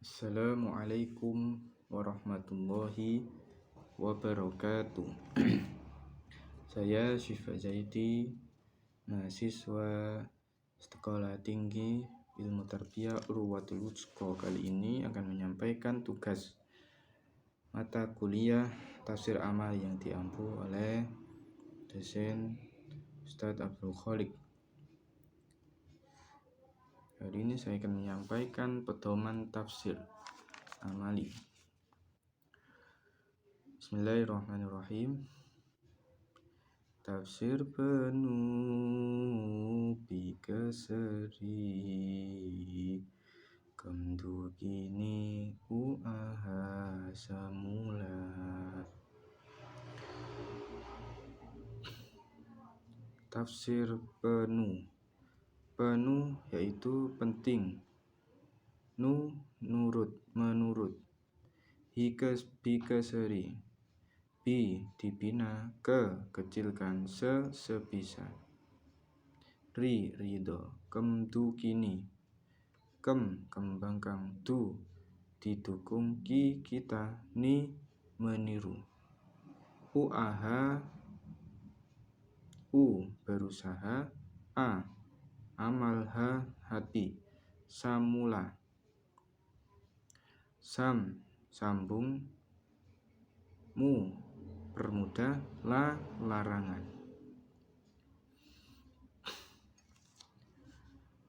Assalamualaikum warahmatullahi wabarakatuh. Saya Syifa Zaidi, mahasiswa Sekolah Tinggi Ilmu Tarbiyah Urwatul Wuthqa. Kali ini akan menyampaikan tugas mata kuliah tafsir amal yang diampu oleh dosen Ustadz Abdul Khalik. Hari ini saya akan menyampaikan pedoman tafsir amali. Bismillahirrahmanirrahim. Tafsir penuh bikeseri kemdu kini uaha samula. Tafsir penuh yaitu penting, nurut, menurut, bikeseri, dibina, kecilkan, sebisa, ridho, kemdu kini, kembangkan, didukung, kita, meniru, uaha, berusaha, amal, hati, samula, sambung, permudah, larangan.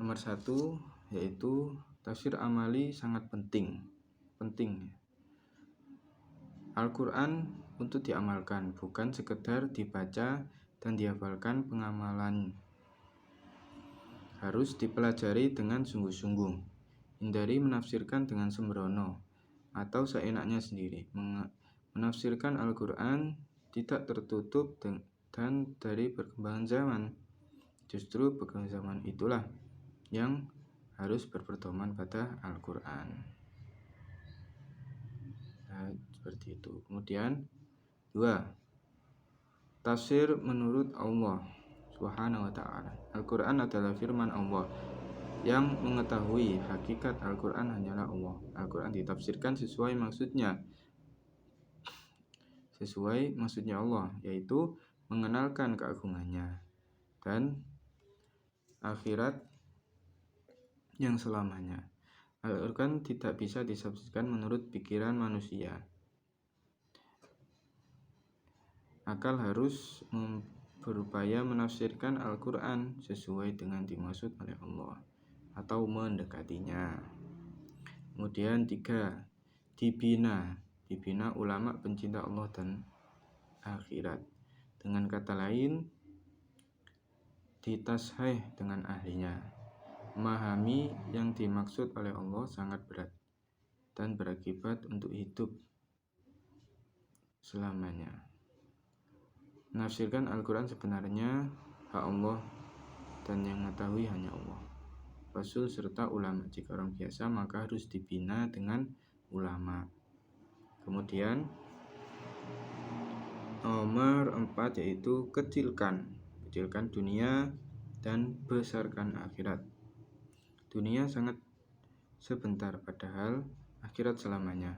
Nomor 1 yaitu tafsir amali sangat penting. Al-Quran untuk diamalkan, bukan sekedar dibaca dan dihafalkan. Pengamalan harus dipelajari dengan sungguh-sungguh. Hindari menafsirkan dengan sembrono atau seenaknya sendiri. Menafsirkan Al-Quran tidak tertutup dan dari perkembangan zaman. Justru perkembangan zaman itulah yang harus berpedoman pada Al-Quran. Nah, seperti itu. Kemudian 2. Tafsir menurut Allah Subhanahu wa ta'ala. Al-Quran adalah firman Allah. Yang mengetahui hakikat Al-Quran hanyalah Allah. Al-Quran ditafsirkan sesuai maksudnya Allah, yaitu mengenalkan keagungannya dan akhirat yang selamanya. Al-Quran tidak bisa ditafsirkan menurut pikiran manusia. Akal harus berupaya menafsirkan Al-Quran sesuai dengan dimaksud oleh Allah atau mendekatinya. Kemudian 3. Dibina ulama pencinta Allah dan akhirat. Dengan kata lain, ditashih dengan ahlinya. Memahami yang dimaksud oleh Allah sangat berat dan berakibat untuk hidup selamanya. Menafsirkan Al-Quran sebenarnya hak Allah dan yang mengetahui hanya Allah, Rasul serta ulama. Jika orang biasa maka harus dibina dengan ulama. Kemudian nomor 4 yaitu kecilkan dunia dan besarkan akhirat. Dunia sangat sebentar, padahal akhirat selamanya.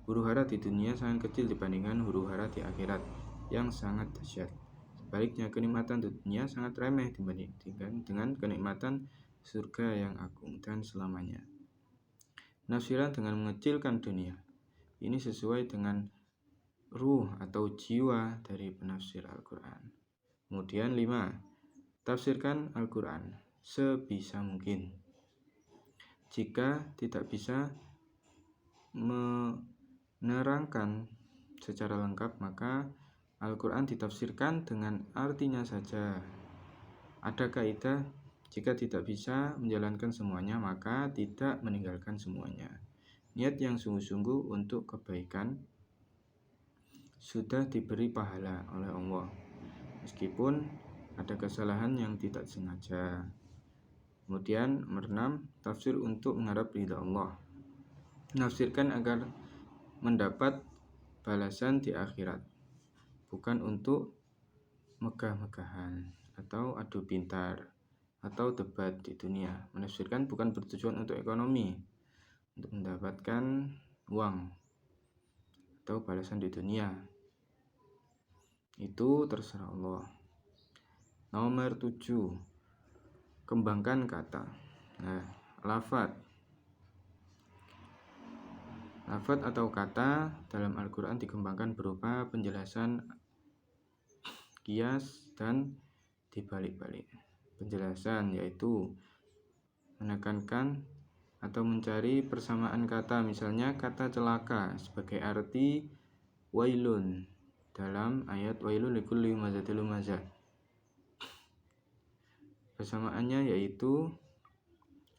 Huru hara di dunia sangat kecil dibandingkan huru hara di akhirat yang sangat dahsyat. Sebaliknya, kenikmatan dunia sangat remeh dibandingkan dengan kenikmatan surga yang agung dan selamanya. Penafsiran dengan mengecilkan dunia ini sesuai dengan ruh atau jiwa dari penafsir Al-Quran. Kemudian 5. Tafsirkan Al-Quran sebisa mungkin. Jika tidak bisa menerangkan secara lengkap, maka Al-Quran ditafsirkan dengan artinya saja. Ada kaidah, jika tidak bisa menjalankan semuanya, maka tidak meninggalkan semuanya. Niat yang sungguh-sungguh untuk kebaikan sudah diberi pahala oleh Allah, meskipun ada kesalahan yang tidak sengaja. Kemudian nomor 6. Tafsir untuk mengharap ridha Allah. Menafsirkan agar mendapat balasan di akhirat, bukan untuk megah-megahan atau adu pintar atau debat di dunia. Menafsirkan bukan bertujuan untuk ekonomi, untuk mendapatkan uang atau balasan di dunia. Itu terserah Allah. Nomor 7, kembangkan kata. Nah, lafadz atau kata dalam Al-Quran dikembangkan berupa penjelasan, kias, dan dibalik-balik. Penjelasan yaitu menekankan atau mencari persamaan kata. Misalnya kata celaka sebagai arti wailun dalam ayat wailun likulli humazatil lumazah. Persamaannya yaitu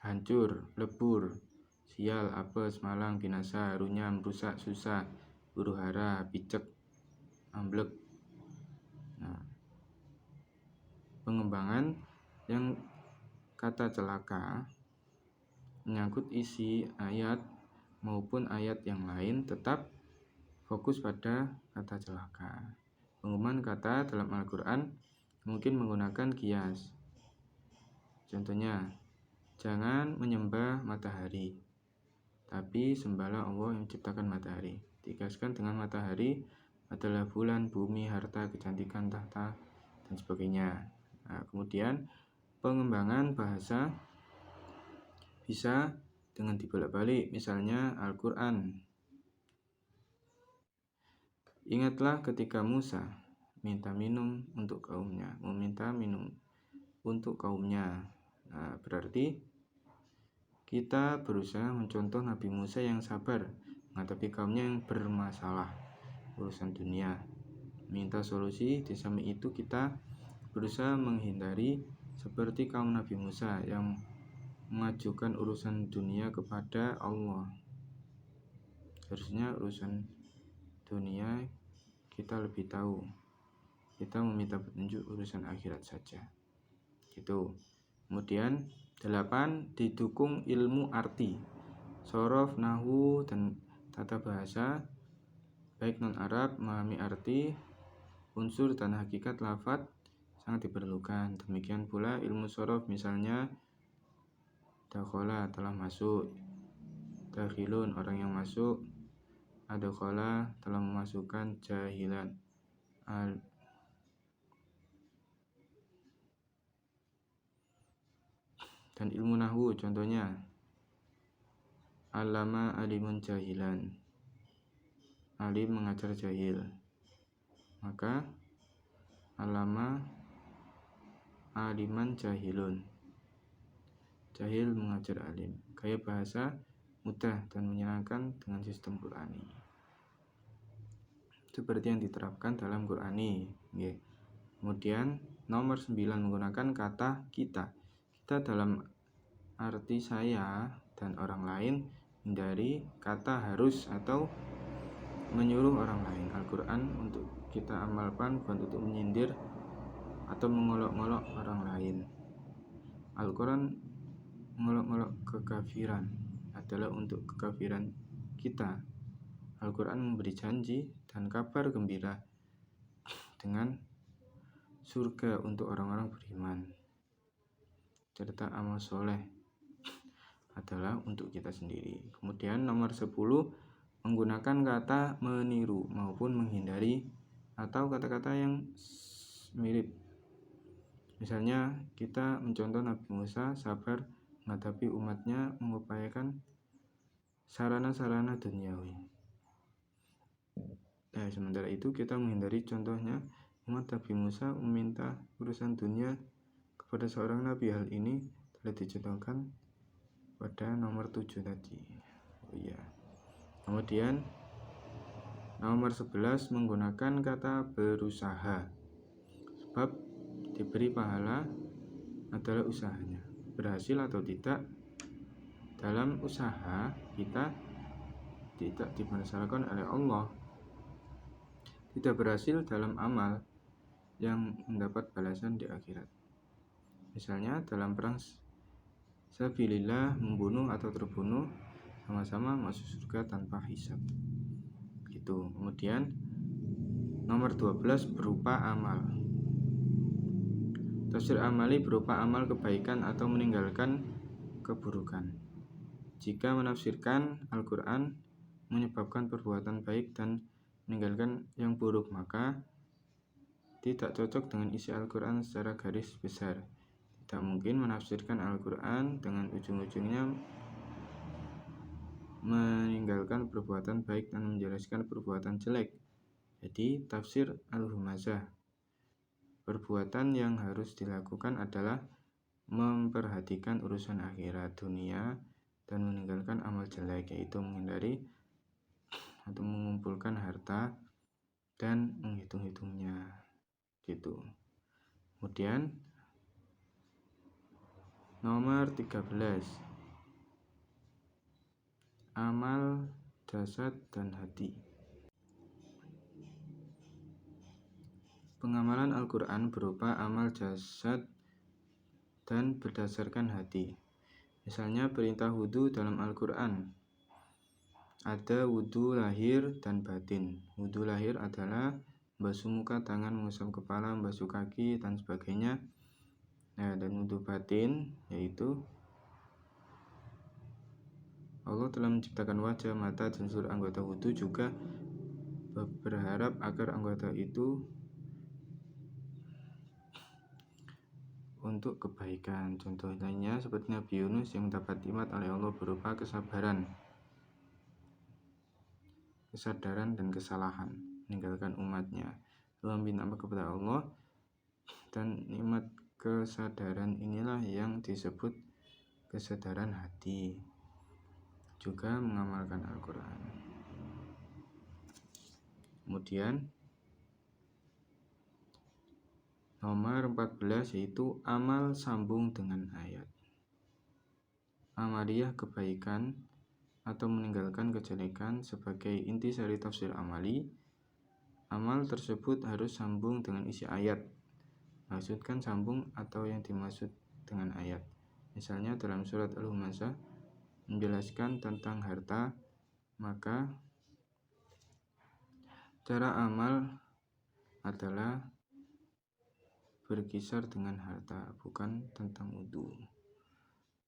hancur, lebur, sial, apes, malang, binasa, runyam, rusak, susah, huru-hara, picek, amblek. Nah, pengembangan yang kata celaka menyangkut isi ayat maupun ayat yang lain tetap fokus pada kata celaka. Pengembangan kata dalam Al-Quran mungkin menggunakan kias. Contohnya, jangan menyembah matahari, tapi sembahlah Allah yang menciptakan matahari. Dikiaskan dengan matahari adalah bulan, bumi, harta, kecantikan, tahta, dan sebagainya. Nah, kemudian pengembangan bahasa bisa dengan dibolak-balik. Misalnya Al-Quran, ingatlah ketika Musa minta minum untuk kaumnya, meminta minum untuk kaumnya. Nah, berarti kita berusaha mencontoh Nabi Musa yang sabar menghadapi kaumnya yang bermasalah urusan dunia, minta solusi. Di samping itu kita berusaha menghindari seperti kaum Nabi Musa yang mengajukan urusan dunia kepada Allah. Harusnya urusan dunia kita lebih tahu, kita meminta petunjuk urusan akhirat saja. Gitu. Kemudian 8, didukung ilmu arti, sorof, nahwu, dan tata bahasa, baik non-Arab memahami arti, unsur dan hakikat lafadz sangat diperlukan. Demikian pula ilmu sorof, misalnya dakhala telah masuk, dakhilun orang yang masuk, adakhala telah memasukkan, jahilan dan ilmu nahwu contohnya alama alimun jahilan, alim mengajar jahil, maka alama aliman jahilun, jahil mengajar alim. Gaya bahasa mudah dan menyenangkan dengan sistem Qur'ani seperti yang diterapkan dalam Qur'ani. Kemudian nomor 9, menggunakan kata kita. Kita dalam arti saya dan orang lain, hindari kata harus atau menyuruh orang lain. Al-Quran untuk kita amalkan, bukan untuk menyindir atau mengolok-olok orang lain. Al-Quran mengolok-olok kekafiran adalah untuk kekafiran kita. Al-Quran memberi janji dan kabar gembira dengan surga untuk orang-orang beriman, serta amal soleh adalah untuk kita sendiri. Kemudian nomor 10, menggunakan kata meniru maupun menghindari atau kata-kata yang mirip. Misalnya kita mencontoh Nabi Musa sabar menghadapi umatnya mengupayakan sarana-sarana duniawi. Nah, sementara itu kita menghindari contohnya umat Nabi Musa meminta urusan dunia kepada seorang nabi. Hal ini telah dicontohkan pada nomor 7 tadi. Kemudian nomor 11, menggunakan kata berusaha, sebab diberi pahala adalah usahanya. Berhasil atau tidak dalam usaha kita tidak dimasalahkan oleh Allah. Tidak berhasil dalam amal yang mendapat balasan di akhirat. Misalnya dalam perang sabilillah, membunuh atau terbunuh sama-sama masuk surga tanpa hisab. Gitu. Kemudian nomor 12, berupa amal. Tafsir amali berupa amal kebaikan atau meninggalkan keburukan. Jika menafsirkan Al-Quran menyebabkan perbuatan baik dan meninggalkan yang buruk, maka tidak cocok dengan isi Al-Quran secara garis besar. Tidak mungkin menafsirkan Al-Quran dengan ujung-ujungnya meninggalkan perbuatan baik dan menjelaskan perbuatan jelek. Jadi tafsir al-humazah, perbuatan yang harus dilakukan adalah memperhatikan urusan akhirat dunia dan meninggalkan amal jelek, yaitu menghindari atau mengumpulkan harta dan menghitung-hitungnya gitu. Kemudian nomor 13, amal jasad dan hati. Pengamalan Al-Quran berupa amal jasad dan berdasarkan hati. Misalnya perintah wudhu dalam Al-Quran. Ada wudhu lahir dan batin. Wudhu lahir adalah membasuh muka, tangan, mengusap kepala, membasuh kaki, dan sebagainya. Nah, dan wudhu batin yaitu Allah telah menciptakan wajah, mata, dan seluruh anggota wudhu, juga berharap agar anggota itu untuk kebaikan. Contoh lainnya seperti Nabi Yunus yang mendapat nikmat oleh Allah berupa kesabaran, kesadaran, dan kesalahan meninggalkan umatnya, lalu minta kepada Allah, dan nikmat kesadaran inilah yang disebut kesadaran hati. Juga mengamalkan Al-Quran. Kemudian nomor 14 yaitu amal sambung dengan ayat. Amaliyah kebaikan atau meninggalkan kejelekan sebagai intisari tafsir amali. Amal tersebut harus sambung dengan isi ayat. Maksudkan sambung atau yang dimaksud dengan ayat. Misalnya dalam surat Al-Humazah menjelaskan tentang harta, maka cara amal adalah berkisar dengan harta, bukan tentang wudhu.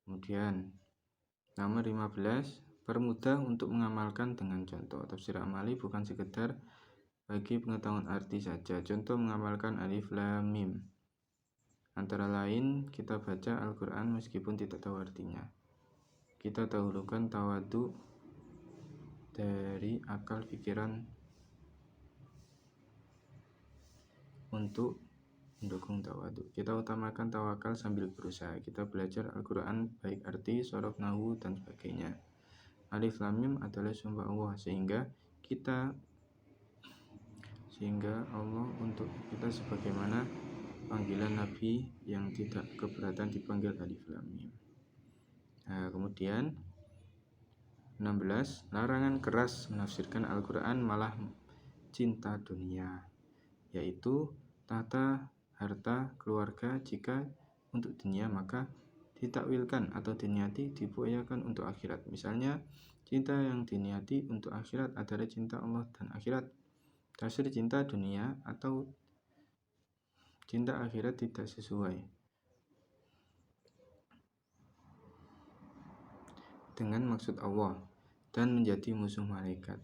Kemudian nomor 15, permudah untuk mengamalkan dengan contoh. Tafsir amali bukan sekedar bagi pengetahuan arti saja. Contoh mengamalkan alif lam mim. Antara lain kita baca Al-Quran meskipun tidak tahu artinya. Kita dahulukan tawadu dari akal pikiran untuk mendukung tawadu. Kita utamakan tawakal sambil berusaha. Kita belajar Al-Quran baik arti, sorof, nahu, dan sebagainya. Alif lam mim adalah sumpah Allah sehingga Allah untuk kita sebagaimana panggilan Nabi yang tidak keberatan dipanggil alif lam mim. Nah, kemudian 16, larangan keras menafsirkan Al-Quran malah cinta dunia, yaitu tahta, harta, keluarga. Jika untuk dunia maka ditakwilkan atau diniati dibuayakan untuk akhirat. Misalnya cinta yang diniati untuk akhirat adalah cinta Allah dan akhirat. Tafsir cinta dunia atau cinta akhirat tidak sesuai dengan maksud Allah dan menjadi musuh malaikat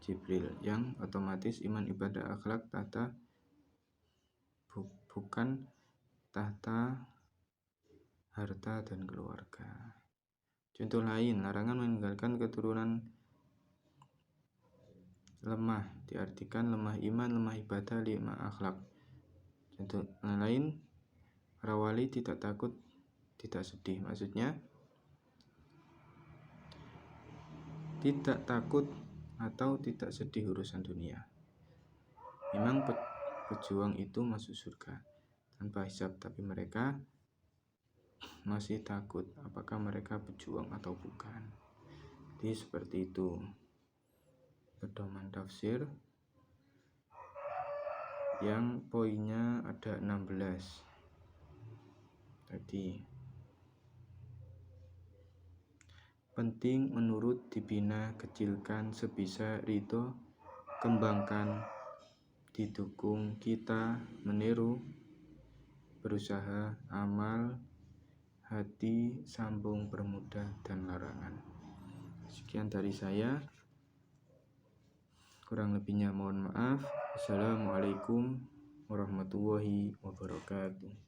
Jibril yang otomatis iman, ibadah, akhlak tahta bukan tahta harta dan keluarga. Contoh lain, larangan meninggalkan keturunan lemah, diartikan lemah iman, lemah ibadah, lemah akhlak. Contoh lain, para wali tidak takut, tidak sedih. Maksudnya tidak takut atau tidak sedih urusan dunia. Memang pejuang itu masuk surga tanpa hisab, tapi mereka masih takut apakah mereka pejuang atau bukan. Jadi seperti itu pedoman tafsir yang poinnya ada 16 tadi. Penting menurut, dibina, kecilkan sebisa, ridho, kembangkan, didukung, kita meniru, berusaha, amal, hati sambung bermudah dan larangan. Sekian dari saya. Kurang lebihnya mohon maaf. Assalamualaikum warahmatullahi wabarakatuh.